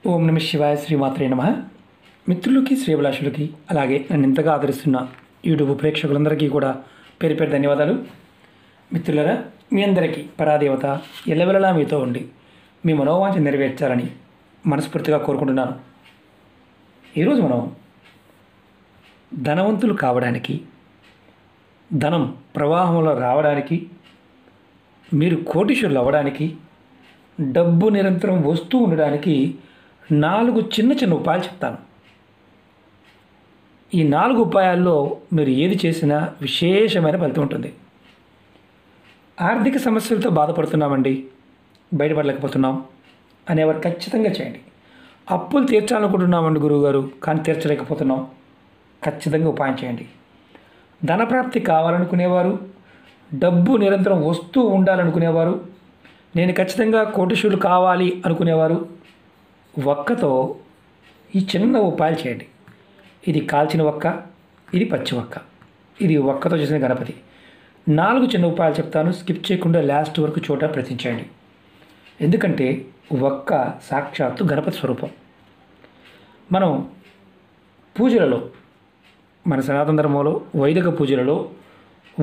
ఓం నమ శివాయ శ్రీమాత్రే నమ. మిత్రులకి శ్రేభిలాషులకి అలాగే నన్ను ఇంతగా ఆదరిస్తున్న యూట్యూబ్ ప్రేక్షకులందరికీ కూడా పేరు పేరు ధన్యవాదాలు. మిత్రులరా, మీ అందరికీ పరాదేవత ఎల్లవెల్లలా మీతో ఉండి మీ మనోవాంఛ నెరవేర్చాలని మనస్ఫూర్తిగా కోరుకుంటున్నాను. ఈరోజు మనం ధనవంతులు కావడానికి, ధనం ప్రవాహంలో రావడానికి, మీరు కోటీశ్వరులు అవ్వడానికి, డబ్బు నిరంతరం వస్తూ ఉండడానికి 4 చిన్న చిన్న ఉపాయాలు చెప్తాను. ఈ 4 ఉపాయాల్లో మీరు ఏది చేసినా విశేషమైన ఫలితం ఉంటుంది. ఆర్థిక సమస్యలతో బాధపడుతున్నామండి, బయటపడలేకపోతున్నాం అనేవారు ఖచ్చితంగా చేయండి. అప్పులు తీర్చాలనుకుంటున్నామండి గురువుగారు, కానీ తీర్చలేకపోతున్నాం, ఖచ్చితంగా ఉపాయం చేయండి. ధనప్రాప్తి కావాలనుకునేవారు, డబ్బు నిరంతరం వస్తూ ఉండాలనుకునేవారు, నేను ఖచ్చితంగా కోటీశ్వరులు కావాలి అనుకునేవారు వక్కతో ఈ చిన్న ఉపాయాలు చేయండి. ఇది కాల్చిన వక్క, ఇది పచ్చి వక్క, ఇది వక్కతో చేసిన గణపతి. 4 చిన్న ఉపాయాలు చెప్తాను, స్కిప్ చేయకుండా లాస్ట్ వరకు చూడడానికి ప్రయత్నించండి. ఎందుకంటే వక్క సాక్షాత్తు గణపతి స్వరూపం. మనం పూజలలో, మన సనాతన ధర్మంలో వైదిక పూజలలో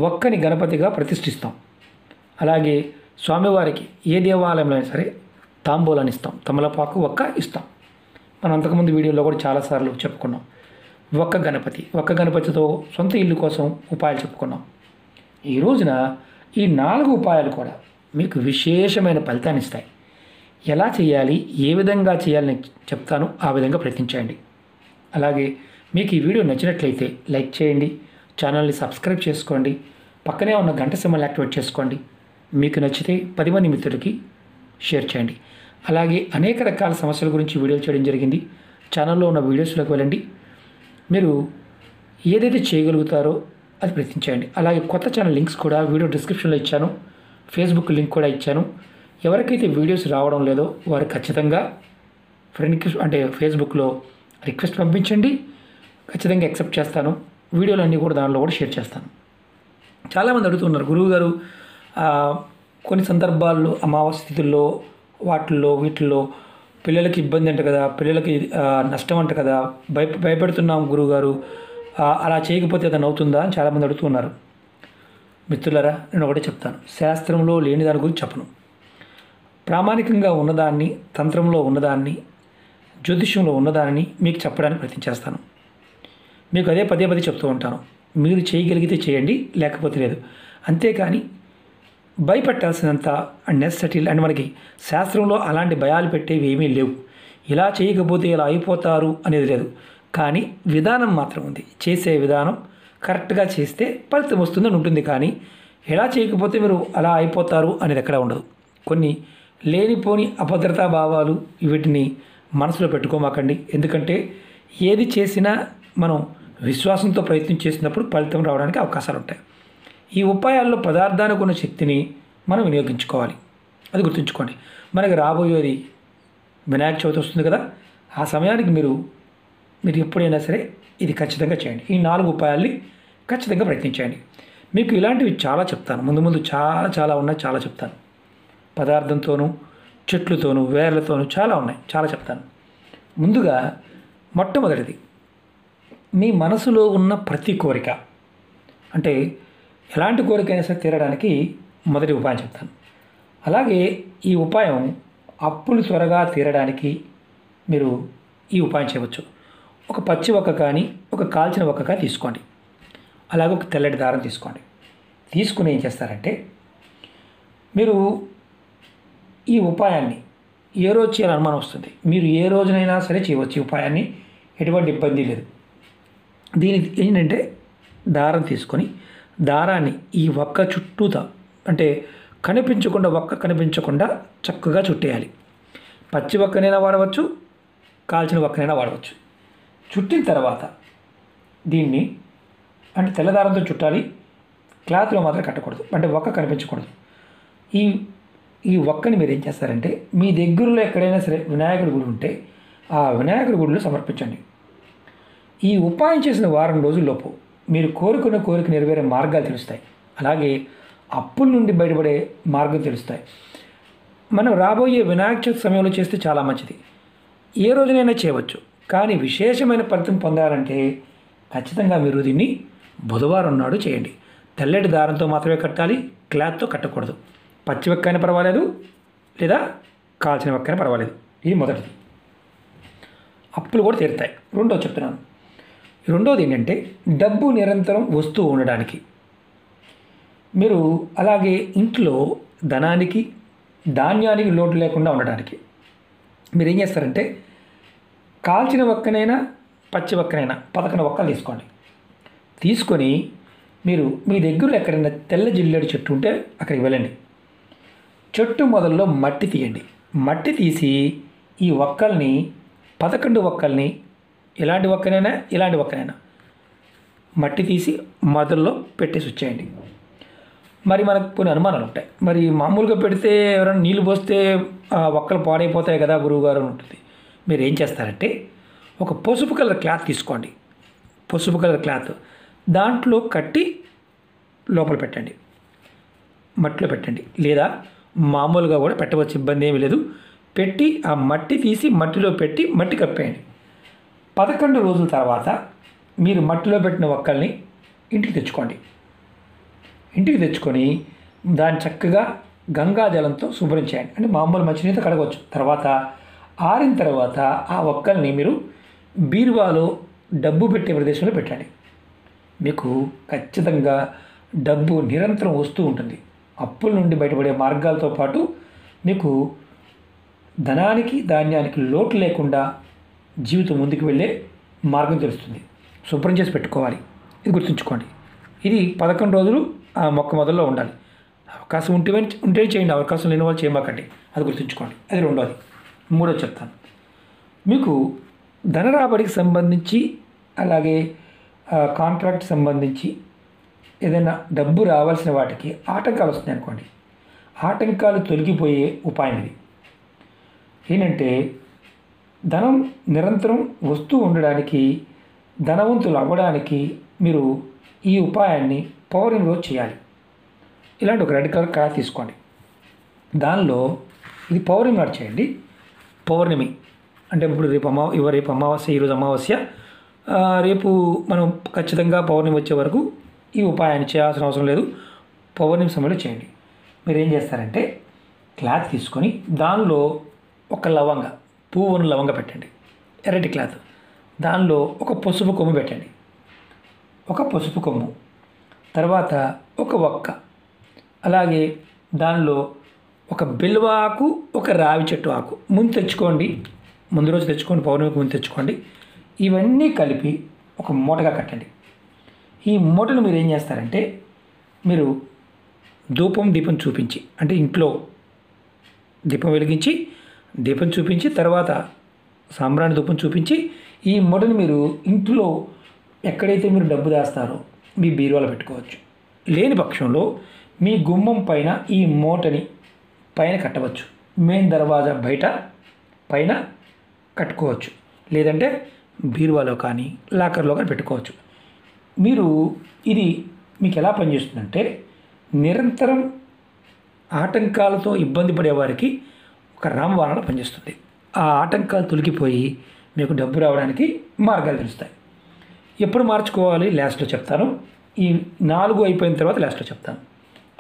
వక్కని గణపతిగా ప్రతిష్ఠిస్తాం. అలాగే స్వామివారికి ఏ దేవాలయంలో అయినా సరే తాంబూలాన్ని ఇస్తాం, తమలపాకు వక్క ఇస్తాం. మనం అంతకుముందు వీడియోలో కూడా చాలాసార్లు చెప్పుకున్నాం. ఒక్క గణపతితో సొంత ఇల్లు కోసం ఉపాయాలు చెప్పుకున్నాం. ఈ రోజున ఈ 4 ఉపాయాలు కూడా మీకు విశేషమైన ఫలితాన్ని ఇస్తాయి. ఎలా చేయాలి, ఏ విధంగా చేయాలని చెప్తాను, ఆ విధంగా ప్రయత్నించండి. అలాగే మీకు ఈ వీడియో నచ్చినట్లయితే లైక్ చేయండి, ఛానల్ని సబ్స్క్రైబ్ చేసుకోండి, పక్కనే ఉన్న గంట సింబల్ యాక్టివేట్ చేసుకోండి. మీకు నచ్చితే 10 మంది మిత్రులకి షేర్ చేయండి. అలాగే అనేక రకాల సమస్యల గురించి వీడియోలు చేయడం జరిగింది. ఛానల్లో ఉన్న వీడియోస్లోకి వెళ్ళండి, మీరు ఏదైతే చేయగలుగుతారో అది ప్రయత్నించండి. అలాగే కొత్త ఛానల్ లింక్స్ కూడా వీడియో డిస్క్రిప్షన్లో ఇచ్చాను, ఫేస్బుక్ లింక్ కూడా ఇచ్చాను. ఎవరికైతే వీడియోస్ రావడం లేదో వారు ఖచ్చితంగా ఫ్రెండ్కి అంటే ఫేస్బుక్లో రిక్వెస్ట్ పంపించండి, ఖచ్చితంగా యాక్సెప్ట్ చేస్తాను. వీడియోలన్నీ కూడా దానిలో కూడా షేర్ చేస్తాను. చాలామంది అడుగుతున్నారు, గురువుగారు కొన్ని సందర్భాల్లో అమావాస్య స్థితుల్లో వీటిల్లో పిల్లలకి ఇబ్బంది అంట కదా, పిల్లలకి నష్టం అంట కదా, భయపెడుతున్నాం గురువుగారు, అలా చేయకపోతే అతను అవుతుందా అని చాలామంది అడుగుతున్నారు. మిత్రులరా, నేను ఒకటే చెప్తాను, శాస్త్రంలో లేని దాని గురించి చెప్పను. ప్రామాణికంగా ఉన్నదాన్ని, తంత్రంలో ఉన్నదాన్ని, జ్యోతిష్యంలో ఉన్నదాన్ని మీకు చెప్పడానికి ప్రయత్నించేస్తాను. మీకు అదే పదే చెప్తూ ఉంటాను, మీరు చేయగలిగితే చేయండి, లేకపోతే లేదు. అంతేకాని భయపెట్టాల్సినంత నెసెసిటీ అండ్ మనకి శాస్త్రంలో అలాంటి భయాలు పెట్టేవి ఏమీ లేవు. ఇలా చేయకపోతే ఇలా అయిపోతారు అనేది లేదు, కానీ విధానం మాత్రం ఉంది. చేసే విధానం కరెక్ట్గా చేస్తే ఫలితం వస్తుందని ఉంటుంది, కానీ ఎలా చేయకపోతే మీరు అలా అయిపోతారు అనేది ఎక్కడా ఉండదు. కొన్ని లేనిపోని అభద్రతా భావాలు వీటిని మనసులో పెట్టుకోమాకండి. ఎందుకంటే ఏది చేసినా మనం విశ్వాసంతో ప్రయత్నం చేసినప్పుడు ఫలితం రావడానికి అవకాశాలు ఉంటాయి. ఈ ఉపాయాల్లో పదార్థానికి ఉన్న శక్తిని మనం వినియోగించుకోవాలి, అది గుర్తుంచుకోండి. మనకి రాబోయేది వినాయక చవితి వస్తుంది కదా, ఆ సమయానికి మీరు ఎప్పుడైనా సరే ఇది ఖచ్చితంగా చేయండి. ఈ 4 ఉపాయాల్ని ఖచ్చితంగా ప్రయత్నించండి. మీకు ఇలాంటివి చాలా చెప్తాను, ముందు చాలా ఉన్నాయి, చాలా చెప్తాను. పదార్థంతోనూ, చెట్లతోనూ, వేర్లతోనూ చాలా ఉన్నాయి, చాలా చెప్తాను. ముందుగా మొట్టమొదటిది, మీ మనసులో ఉన్న ప్రతి కోరిక, అంటే ఎలాంటి కోరికైనా సరే తీరడానికి మొదటి ఉపాయం చెప్తాను. అలాగే ఈ ఉపాయం అప్పులు త్వరగా తీరడానికి మీరు ఈ ఉపాయం చేయవచ్చు. ఒక పచ్చి వక్క కానీ, ఒక కాల్చిన వక్క కానీ తీసుకోండి. అలాగే ఒక తెల్లటి దారం తీసుకోండి. తీసుకుని ఏం చేస్తారంటే, మీరు ఈ ఉపాయాన్ని ఏ రోజు చేయాలని అనుమానం వస్తుంది, మీరు ఏ రోజునైనా సరే చేయవచ్చు. ఈ ఉపాయాన్ని ఎటువంటి ఇబ్బంది లేదు. దీనికి ఏంటంటే, దారం తీసుకొని దారాన్ని ఈ వక్క చుట్టూతా, అంటే వక్క కనిపించకుండా చక్కగా చుట్టేయాలి. పచ్చి వక్కనైనా వాడవచ్చు, కాల్చిన వక్కనైనా వాడవచ్చు. చుట్టిన తర్వాత దీన్ని అంటే తెల్లదారంతో చుట్టాలి, క్లాత్లో మాత్రం కట్టకూడదు, అంటే వక్క కనిపించకూడదు. ఈ వక్కని మీరు ఏం చేస్తారంటే, మీ దగ్గరలో ఎక్కడైనా సరే వినాయకుడి గుడి ఉంటే ఆ వినాయకుడి గుడిలో సమర్పించండి. ఈ ఉపాయం చేసిన వారం రోజుల్లోపు మీరు కోరుకున్న కోరిక నెరవేరే మార్గాలు తెలుస్తాయి. అలాగే అప్పుల నుండి బయటపడే మార్గం తెలుస్తాయి. మనం రాబోయే వినాయక చవితి సమయంలో చేస్తే చాలా మంచిది. ఏ రోజునైనా చేయవచ్చు. కానీ విశేషమైన ఫలితం పొందాలంటే ఖచ్చితంగా మీరు దీన్ని బుధవారం నాడు చేయండి. తెల్లటి దారంతో మాత్రమే కట్టాలి, క్లాత్తో కట్టకూడదు. పచ్చి వక్కైనా పర్వాలేదు, లేదా కాల్చిన వక్కైనా పర్వాలేదు. ఇది మొదటిది. అప్పులు కూడా తీరుతాయి. రెండోది చెప్తున్నాను. రెండోది ఏంటంటే డబ్బు నిరంతరం వస్తూ ఉండడానికి. మీరు అలాగే ఇంట్లో ధనానికి ధాన్యానికి లోటు లేకుండా ఉండడానికి మీరు ఏం చేస్తారంటే కాల్చిన వక్కనైనా పచ్చి వక్కనైనా 11 వక్కలు తీసుకోండి. తీసుకొని మీరు మీ దగ్గర ఎక్కడైనా తెల్ల జిల్లేడు చెట్టు ఉంటే అక్కడికి వెళ్ళండి. చెట్టు మొదల్లో మట్టి తీయండి. మట్టి తీసి ఈ వక్కల్ని 11 వక్కల్ని ఇలాంటి వక్కనైనా మట్టి తీసి మొదల్లో పెట్టేసి వచ్చేయండి. మరి మనకు కొన్ని అనుమానాలు ఉంటాయి. మరి మామూలుగా పెడితే ఎవరైనా నీళ్ళు పోస్తే వక్కలు పాడైపోతాయి కదా గురువుగారు అని ఉంటుంది. మీరు ఏం చేస్తారంటే ఒక పసుపు కలర్ క్లాత్ తీసుకోండి. పసుపు కలర్ క్లాత్ దాంట్లో కట్టి లోపల పెట్టండి, మట్టిలో పెట్టండి. లేదా మామూలుగా కూడా పెట్టవచ్చు, ఇబ్బంది ఏమీ లేదు. పెట్టి ఆ మట్టి తీసి మట్టిలో పెట్టి మట్టి కప్పేయండి. 11 రోజుల తర్వాత మీరు మట్టిలో పెట్టిన వక్కల్ని ఇంటికి తెచ్చుకోండి. ఇంటికి తెచ్చుకొని దాన్ని చక్కగా గంగాజలంతో శుభ్రం చేయండి. అంటే మామూలు మంచినీళ్ళతో కడగవచ్చు. తర్వాత ఆరిన తర్వాత ఆ వక్కల్ని మీరు బీరువాలో డబ్బు పెట్టే ప్రదేశంలో పెట్టండి. మీకు ఖచ్చితంగా డబ్బు నిరంతరం వస్తూ ఉంటుంది. అప్పుల నుండి బయటపడే మార్గాలతో పాటు మీకు ధనానికి ధాన్యానికి లోటు లేకుండా జీవితం ముందుకు వెళ్ళే మార్గం తెలుస్తుంది. శుభ్రం చేసి పెట్టుకోవాలి. ఇది గుర్తుంచుకోండి. ఇది 11 రోజులు ఆ మొక్క మొదల్లో ఉండాలి. అవకాశం ఉంటే చేయండి, అవకాశం లేని వాళ్ళు చేయమాకండి. అది గుర్తుంచుకోండి. అది రెండోది. మూడోది చెప్తాను. మీకు ధన రాబడికి సంబంధించి అలాగే కాంట్రాక్ట్ సంబంధించి ఏదైనా డబ్బు రావాల్సిన వాటికి ఆటంకాలు వస్తున్నాయి అనుకోండి. ఆటంకాలు తొలగిపోయే ఉపాయం ఇది. ఏంటంటే ధనం నిరంతరం వస్తూ ఉండడానికి, ధనవంతులు అవ్వడానికి మీరు ఈ ఉపాయాన్ని పౌర్ణమి రోజు చేయాలి. ఇలాంటి ఒక రెడ్ కలర్ క్లాత్ తీసుకోండి. దానిలో ఇది పౌర్ణమి నాడు చేయండి. పౌర్ణమి అంటే ఇప్పుడు రేపు అమావాస్య, ఈరోజు అమావాస్య. రేపు మనం ఖచ్చితంగా పౌర్ణమి వచ్చే వరకు ఈ ఉపాయాన్ని చేయాల్సిన అవసరం లేదు. పౌర్ణమి సమయంలో చేయండి. మీరు ఏం చేస్తారంటే క్లాత్ తీసుకొని దానిలో ఒక లవంగ, పువ్వును లవంగ పెట్టండి. ఎర్రటి క్లాత్. దానిలో ఒక పసుపు కొమ్ము పెట్టండి. ఒక పసుపు కొమ్ము, తర్వాత ఒక వక్క, అలాగే దానిలో ఒక బిల్వాకు, ఒక రావి చెట్టు ఆకు ముందు తెచ్చుకోండి. ముందు రోజు తెచ్చుకోండి, పౌర్ణమికి ముందు తెచ్చుకోండి. ఇవన్నీ కలిపి ఒక మూటగా కట్టండి. ఈ మూటను మీరు ఏం చేస్తారంటే మీరు దీపం చూపించి, అంటే ఇంట్లో దీపం వెలిగించి దీపం చూపించి తర్వాత సాంబ్రాణి ధూపం చూపించి ఈ మూటను మీరు ఇంట్లో ఎక్కడైతే మీరు డబ్బు దాస్తారో మీ బీరువాలో పెట్టుకోవచ్చు. లేని పక్షంలో మీ గుమ్మం పైన ఈ మూటని పైన కట్టవచ్చు. మెయిన్ దర్వాజా బయట పైన కట్టుకోవచ్చు. లేదంటే బీరువాలో కానీ లాకర్లో కానీ పెట్టుకోవచ్చు. మీరు ఇది మీకు ఎలా పనిచేస్తుందంటే నిరంతరం ఆటంకాలతో ఇబ్బంది పడేవారికి ఒక రామబాణంలా పనిచేస్తుంది. ఆ ఆటంకాలు తొలగిపోయి మీకు డబ్బు రావడానికి మార్గాలు తెలుస్తాయి. ఎప్పుడు మార్చుకోవాలి లాస్ట్లో చెప్తాను. ఈ 4 అయిపోయిన తర్వాత లాస్ట్లో చెప్తాను.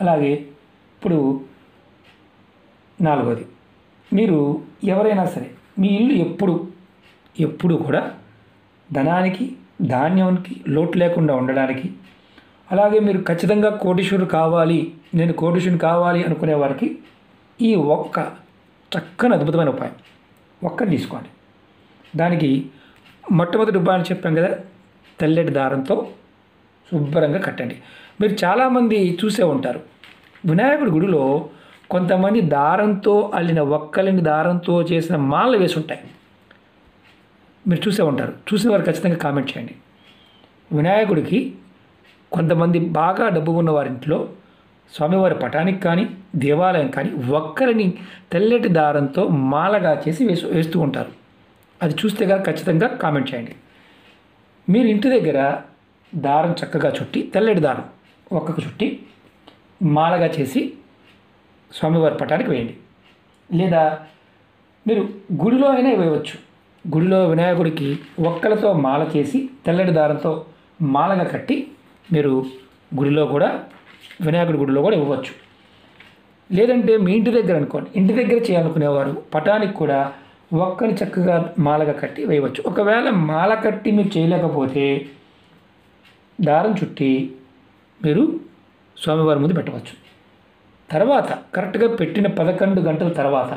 అలాగే ఇప్పుడు 4వది, మీరు ఎవరైనా సరే మీ ఇల్లు ఎప్పుడు కూడా ధనానికి ధాన్యానికి లోటు లేకుండా ఉండడానికి, అలాగే మీరు ఖచ్చితంగా కోటీశ్వరుడు కావాలి, నేను కోటీశ్వరుని కావాలి అనుకునే వారికి ఈ ఒక్క చక్కని అద్భుతమైన ఉపాయం. ఒక్కని తీసుకోండి. దానికి మొట్టమొదటి ఉపాయం చెప్పాం కదా, తెల్లటి దారంతో శుభ్రంగా కట్టండి. మీరు చాలామంది చూసే ఉంటారు, వినాయకుడి గుడిలో కొంతమంది దారంతో అల్లిన ఒక్కలని దారంతో చేసిన మాలలు వేసి ఉంటాయి. మీరు చూసే ఉంటారు. చూసిన వారు ఖచ్చితంగా కామెంట్ చేయండి. వినాయకుడికి కొంతమంది బాగా డబ్బు ఉన్న వారింట్లో స్వామివారి పటానికి కానీ దేవాలయం కానీ ఒక్కరిని తెల్లటి దారంతో మాలగా చేసి వేస్తూ ఉంటారు. అది చూస్తే కానీ ఖచ్చితంగా కామెంట్ చేయండి. మీరు ఇంటి దగ్గర దారం చక్కగా చుట్టి, తెల్లటి దారం ఒక్కకు చుట్టి మాలగా చేసి స్వామివారి పటానికి వేయండి. లేదా మీరు గుడిలో అయినా వేయవచ్చు. గుడిలో వినాయకుడికి ఒక్కలతో మాల చేసి తెల్లటి దారంతో మాలగా కట్టి మీరు గుడిలో కూడా వినాయకుడి గుడిలో కూడా ఇవ్వచ్చు. లేదంటే మీ ఇంటి దగ్గర అనుకోండి, ఇంటి దగ్గర చేయాలనుకునేవారు పటానికి కూడా ఒక్కని చక్కగా మాలగా కట్టి వేయవచ్చు. ఒకవేళ మాల కట్టి మీరు చేయలేకపోతే దారం చుట్టి మీరు స్వామివారి ముందు పెట్టవచ్చు. తర్వాత కరెక్ట్గా పెట్టిన 11 గంటల తర్వాత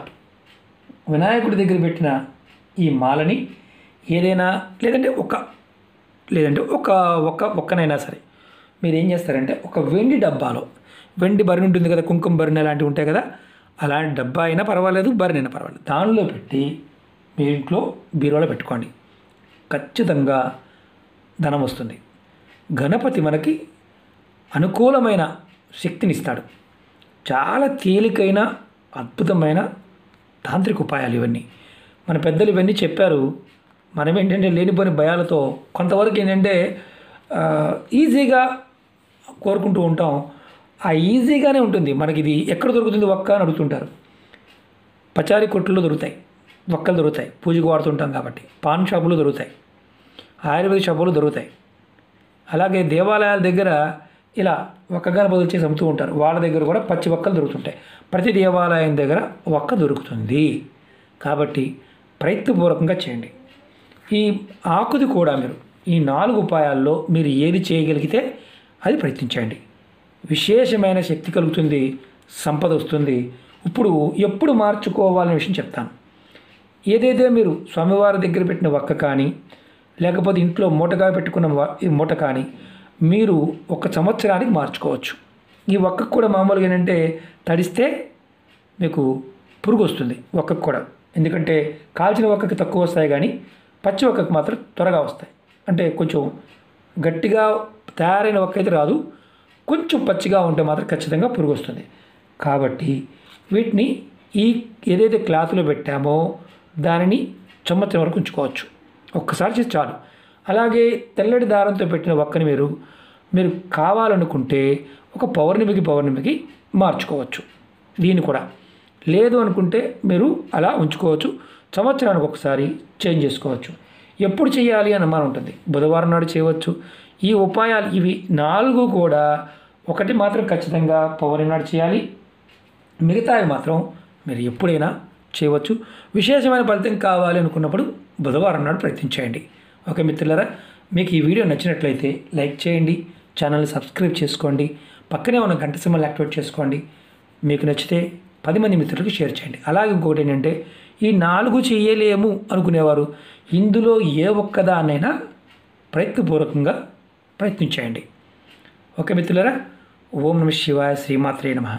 వినాయకుడి దగ్గర పెట్టిన ఈ మాలని ఏదైనా లేదంటే ఒక్కనైనా సరే మీరు ఏం చేస్తారంటే ఒక వెండి డబ్బాలో, వెండి బరిని ఉంటుంది కదా, కుంకుమ బరిని అలాంటివి ఉంటాయి కదా, అలాంటి డబ్బా అయినా పర్వాలేదు, బరిని అయినా పర్వాలేదు, దానిలో పెట్టి మీ ఇంట్లో బీరువాలో పెట్టుకోండి. ఖచ్చితంగా ధనం వస్తుంది. గణపతి మనకి అనుకూలమైన శక్తినిస్తాడు. చాలా తేలికైన అద్భుతమైన తాంత్రిక ఉపాయాలు ఇవన్నీ. మన పెద్దలు ఇవన్నీ చెప్పారు. మనం ఏంటంటే లేనిపోని భయాలతో కొంతవరకు ఏంటంటే ఈజీగా కోరుకుంటూ ఉంటాం. ఆ ఈజీగానే ఉంటుంది. మనకి ఇది ఎక్కడ దొరుకుతుంది ఒక్క అని అడుగుతుంటారు. పచారీ కొట్టుల్లో దొరుకుతాయి, ఒక్కలు దొరుకుతాయి, పూజకు వాడుతుంటాం కాబట్టి. పాన్ షాపులు దొరుకుతాయి, ఆయుర్వేద షాపులు దొరుకుతాయి. అలాగే దేవాలయాల దగ్గర ఇలా ఒక్కగానే బదులు చేసి అమ్ముతూ ఉంటారు. వాళ్ళ దగ్గర కూడా పచ్చి ఒక్కలు దొరుకుతుంటాయి. ప్రతి దేవాలయం దగ్గర ఒక్క దొరుకుతుంది. కాబట్టి ప్రయత్నపూర్వకంగా చేయండి. ఈ ఆకుది కూడా మీరు ఈ 4 ఉపాయాల్లో మీరు ఏది చేయగలిగితే అది ప్రయత్నించండి. విశేషమైన శక్తి కలుగుతుంది, సంపద వస్తుంది. ఇప్పుడు ఎప్పుడు మార్చుకోవాలనే విషయం చెప్తాను. ఏదైతే మీరు స్వామివారి దగ్గర పెట్టిన ఒక్క కానీ లేకపోతే ఇంట్లో మూటగా పెట్టుకున్న ఈ మూట కానీ మీరు 1 సంవత్సరానికి మార్చుకోవచ్చు. ఈ ఒక్కకు కూడా మామూలుగా ఏంటంటే తడిస్తే మీకు పురుగు వస్తుంది ఒక్కకు కూడా. ఎందుకంటే కాల్చిన ఒక్కకి తక్కువ వస్తాయి కానీ పచ్చి ఒక్కకి మాత్రం త్వరగా వస్తాయి. అంటే కొంచెం గట్టిగా తయారైన ఒక్క అయితే రాదు, కొంచెం పచ్చిగా ఉంటే మాత్రం ఖచ్చితంగా పురుగు వస్తుంది. కాబట్టి వీటిని ఈ ఏదైతే క్లాత్లో పెట్టామో దానిని సంవత్సరం వరకు ఉంచుకోవచ్చు. ఒక్కసారి చేసి చాలు. అలాగే తెల్లటి దారంతో పెట్టిన ఒక్కని మీరు కావాలనుకుంటే ఒక పౌర్ణమికి మార్చుకోవచ్చు. దీన్ని కూడా లేదు అనుకుంటే మీరు అలా ఉంచుకోవచ్చు. సంవత్సరానికి ఒకసారి చేంజ్ చేసుకోవచ్చు. ఎప్పుడు చేయాలి అని అనుమానం ఉంటుంది. బుధవారం నాడు చేయవచ్చు. ఈ ఉపాయాలు ఇవి 4 కూడా ఒకటి మాత్రం ఖచ్చితంగా పౌర్ణమి నాడు చేయాలి. మిగతావి మాత్రం మీరు ఎప్పుడైనా చేయవచ్చు. విశేషమైన ఫలితం కావాలి అనుకున్నప్పుడు బుధవారం నాడు ప్రయత్నించండి. ఓకే మిత్రులారా, మీకు ఈ వీడియో నచ్చినట్లయితే లైక్ చేయండి, ఛానల్ని సబ్స్క్రైబ్ చేసుకోండి, పక్కనే ఉన్న గంట సింబల్ యాక్టివేట్ చేసుకోండి. మీకు నచ్చితే 10 మంది మిత్రులకు షేర్ చేయండి. అలాగే ఇంకొకటి ఏంటంటే ఈ 4 చేయలేము అనుకునేవారు ఇందులో ఏ ఒక్కదాన్నైనా ప్రయత్నపూర్వకంగా ప్రయత్నించండి. ఓకే మిత్రులారా, ఓం నమః శివాయ, శ్రీమాత్రే నమః.